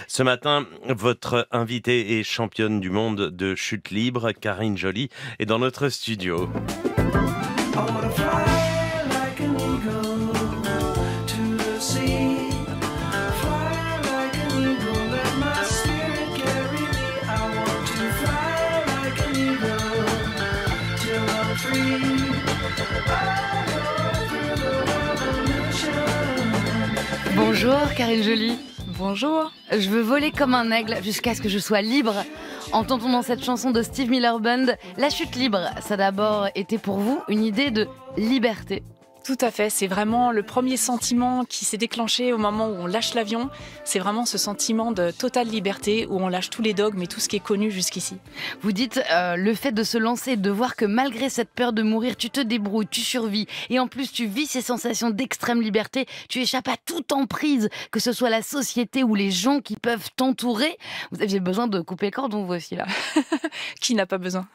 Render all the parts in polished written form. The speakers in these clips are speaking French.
Ce matin, votre invitée est championne du monde de chute libre, Karine Joly, est dans notre studio. Bonjour Karine Joly. Bonjour. Je veux voler comme un aigle jusqu'à ce que je sois libre. Entend-on dans cette chanson de Steve Miller Band, la chute libre, ça a d'abord été pour vous une idée de liberté. Tout à fait, c'est vraiment le premier sentiment qui s'est déclenché au moment où on lâche l'avion. C'est vraiment ce sentiment de totale liberté où on lâche tous les dogmes et tout ce qui est connu jusqu'ici. Vous dites le fait de se lancer, de voir que malgré cette peur de mourir, tu te débrouilles, tu survis et en plus tu vis ces sensations d'extrême liberté, tu échappes à toute emprise, que ce soit la société ou les gens qui peuvent t'entourer. Vous aviez besoin de couper le cordon vous aussi là. Qui n'a pas besoin?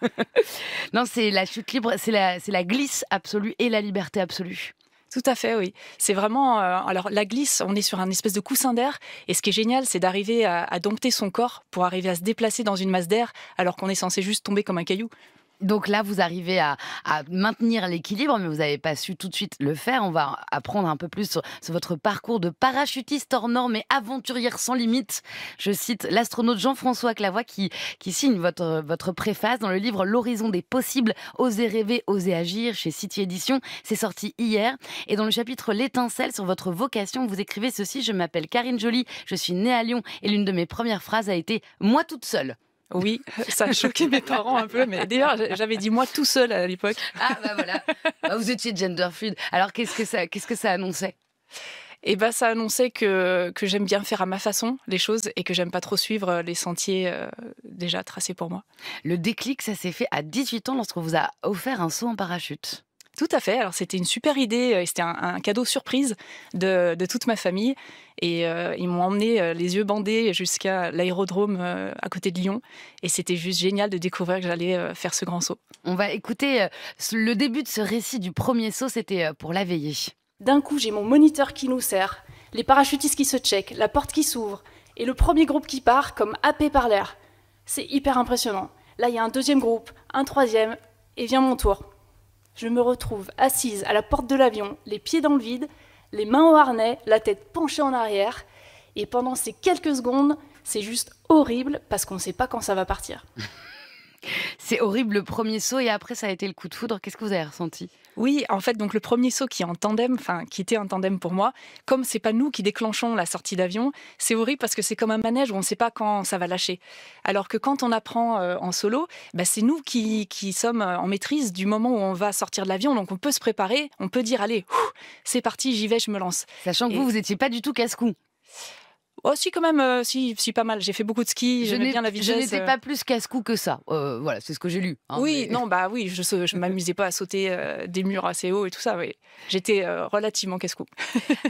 Non, c'est la chute libre, c'est la glisse absolue et la liberté absolue. Tout à fait, oui. C'est vraiment... alors, la glisse, on est sur un espèce de coussin d'air. Et ce qui est génial, c'est d'arriver à dompter son corps pour arriver à se déplacer dans une masse d'air alors qu'on est censé juste tomber comme un caillou. Donc là, vous arrivez à maintenir l'équilibre, mais vous n'avez pas su tout de suite le faire. On va apprendre un peu plus sur votre parcours de parachutiste hors norme et aventurière sans limite. Je cite l'astronaute Jean-François Clavois qui signe votre préface dans le livre L'horizon des possibles, oser rêver, oser agir chez City Éditions. C'est sorti hier. Et dans le chapitre L'étincelle sur votre vocation, vous écrivez ceci: je m'appelle Karine Joly, je suis née à Lyon et l'une de mes premières phrases a été « moi toute seule ». Oui, ça a choqué mes parents un peu, mais d'ailleurs j'avais dit moi tout seul à l'époque. Ah bah voilà, vous étiez gender fluid. Alors qu'est-ce que ça annonçait? Et ben ça annonçait que j'aime bien faire à ma façon les choses et que j'aime pas trop suivre les sentiers déjà tracés pour moi. Le déclic, ça s'est fait à 18 ans lorsqu'on vous a offert un saut en parachute. Tout à fait. Alors c'était une super idée et c'était un cadeau surprise de toute ma famille. Et ils m'ont emmené les yeux bandés jusqu'à l'aérodrome à côté de Lyon. Et c'était juste génial de découvrir que j'allais faire ce grand saut. On va écouter le début de ce récit du premier saut, c'était pour la veillée. D'un coup, j'ai mon moniteur qui nous sert, les parachutistes qui se checkent, la porte qui s'ouvre et le premier groupe qui part comme happé par l'air. C'est hyper impressionnant. Là, il y a un deuxième groupe, un troisième et vient mon tour. Je me retrouve assise à la porte de l'avion, les pieds dans le vide, les mains au harnais, la tête penchée en arrière. Et pendant ces quelques secondes, c'est juste horrible parce qu'on ne sait pas quand ça va partir. C'est horrible le premier saut et après ça a été le coup de foudre. Qu'est-ce que vous avez ressenti? Oui, en fait, donc le premier saut qui était en tandem pour moi, comme c'est pas nous qui déclenchons la sortie d'avion, c'est horrible parce que c'est comme un manège où on ne sait pas quand ça va lâcher. Alors que quand on apprend en solo, c'est nous qui sommes en maîtrise du moment où on va sortir de l'avion, donc on peut se préparer, on peut dire allez, c'est parti, j'y vais, je me lance. Sachant que vous étiez pas du tout casse-cou. Oh si quand même, si pas mal. J'ai fait beaucoup de ski, j'aimais bien la vitesse. Je n'étais pas plus casse-cou que ça. Voilà, c'est ce que j'ai lu. Oui, non, oui, je m'amusais pas à sauter des murs assez hauts et tout ça. Oui. J'étais relativement casse-cou.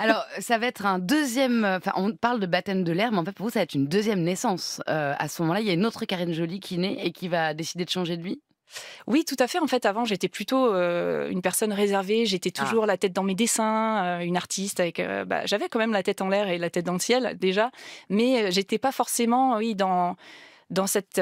Alors, ça va être un deuxième... Enfin, on parle de baptême de l'air, mais en fait, pour vous, ça va être une deuxième naissance. À ce moment-là, il y a une autre Karine Joly qui naît et qui va décider de changer de vie. Oui, tout à fait. En fait, avant, j'étais plutôt une personne réservée. J'étais toujours la tête dans mes dessins, une artiste avec. J'avais quand même la tête en l'air et la tête dans le ciel déjà, mais j'étais pas forcément, dans cette.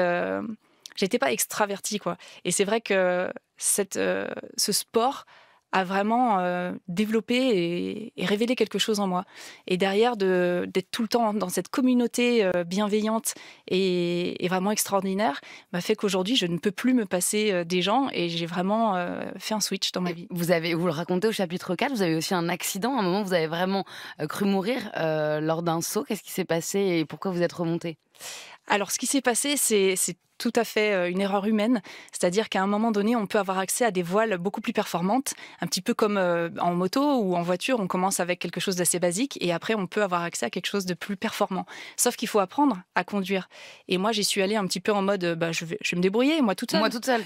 J'étais pas extravertie, quoi. Et c'est vrai que ce sport a vraiment développé et révélé quelque chose en moi. Et derrière, d'être tout le temps dans cette communauté bienveillante et vraiment extraordinaire, m'a fait qu'aujourd'hui, je ne peux plus me passer des gens et j'ai vraiment fait un switch dans ma vie. Vous le racontez au chapitre 4, vous avez aussi un accident, à un moment, vous avez vraiment cru mourir lors d'un saut. Qu'est-ce qui s'est passé et pourquoi vous êtes remonté? Alors, ce qui s'est passé, c'est tout à fait une erreur humaine. C'est-à-dire qu'à un moment donné, on peut avoir accès à des voiles beaucoup plus performantes, un petit peu comme en moto ou en voiture, on commence avec quelque chose d'assez basique et après, on peut avoir accès à quelque chose de plus performant. Sauf qu'il faut apprendre à conduire. Et moi, j'y suis allée un petit peu en mode, je vais me débrouiller, moi toute seule. Moi toute seule.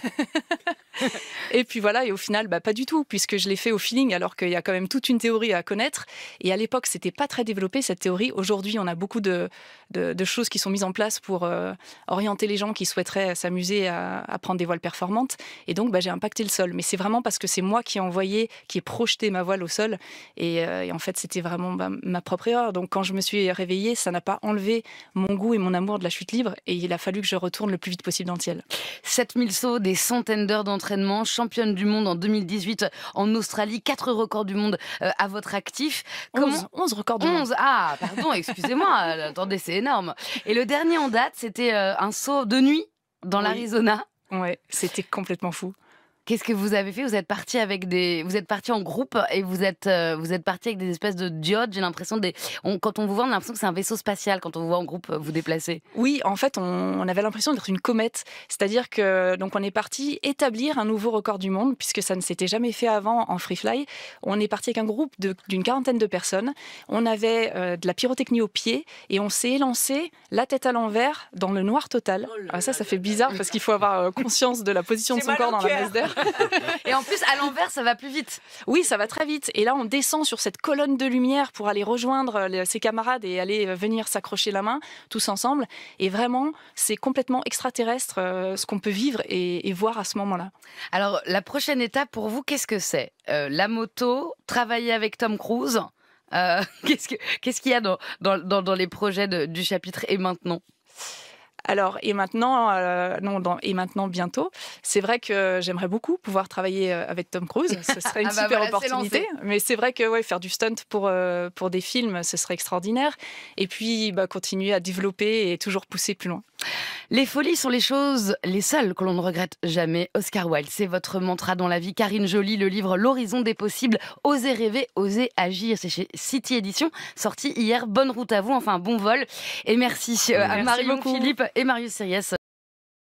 Et puis voilà, et au final, pas du tout, puisque je l'ai fait au feeling, alors qu'il y a quand même toute une théorie à connaître. Et à l'époque, c'était pas très développé, cette théorie. Aujourd'hui, on a beaucoup de choses qui sont mises en place pour orienter les gens qui souhaitent souhaiteraient s'amuser à prendre des voiles performantes. Et donc, j'ai impacté le sol. Mais c'est vraiment parce que c'est moi qui ai projeté ma voile au sol. Et en fait, c'était vraiment ma propre erreur. Donc, quand je me suis réveillée, ça n'a pas enlevé mon goût et mon amour de la chute libre. Et il a fallu que je retourne le plus vite possible dans le ciel. 7000 sauts, des centaines d'heures d'entraînement, championne du monde en 2018 en Australie, 4 records du monde à votre actif. 11 records du monde. 11, ah, pardon, excusez-moi, attendez, c'est énorme. Et le dernier en date, c'était un saut de nuit dans l'Arizona. Ouais, c'était complètement fou. Qu'est-ce que vous avez fait? Vous êtes parti en groupe et vous êtes parti avec des espèces de diodes. J'ai l'impression quand on vous voit, on a l'impression que c'est un vaisseau spatial quand on vous voit en groupe vous déplacer. Oui, en fait, on avait l'impression d'être une comète. C'est-à-dire que donc on est parti établir un nouveau record du monde puisque ça ne s'était jamais fait avant en free fly. On est parti avec un groupe d'une quarantaine de personnes. On avait de la pyrotechnie aux pieds et on s'est lancé la tête à l'envers dans le noir total. Ça fait bizarre parce qu'il faut avoir conscience de la position de son corps dans la masse d'air. Et en plus, à l'envers, ça va plus vite. Oui, ça va très vite. Et là, on descend sur cette colonne de lumière pour aller rejoindre ses camarades et aller venir s'accrocher la main, tous ensemble. Et vraiment, c'est complètement extraterrestre ce qu'on peut vivre et voir à ce moment-là. Alors, la prochaine étape pour vous, qu'est-ce que c'est? La moto, travailler avec Tom Cruise. Qu'est-ce qu'il y a dans les projets du chapitre Et maintenant? Alors, et maintenant bientôt, c'est vrai que j'aimerais beaucoup pouvoir travailler avec Tom Cruise. Ce serait une super opportunité. Mais c'est vrai que faire du stunt pour des films, ce serait extraordinaire. Et puis, continuer à développer et toujours pousser plus loin. Les folies sont les seules que l'on ne regrette jamais. Oscar Wilde, c'est votre mantra dans la vie. Karine Joly, le livre L'horizon des possibles, Osez rêver, osez agir. C'est chez City Éditions, sorti hier. Bonne route à vous, enfin bon vol. Et merci à Marion Philippe et Marius Sériès.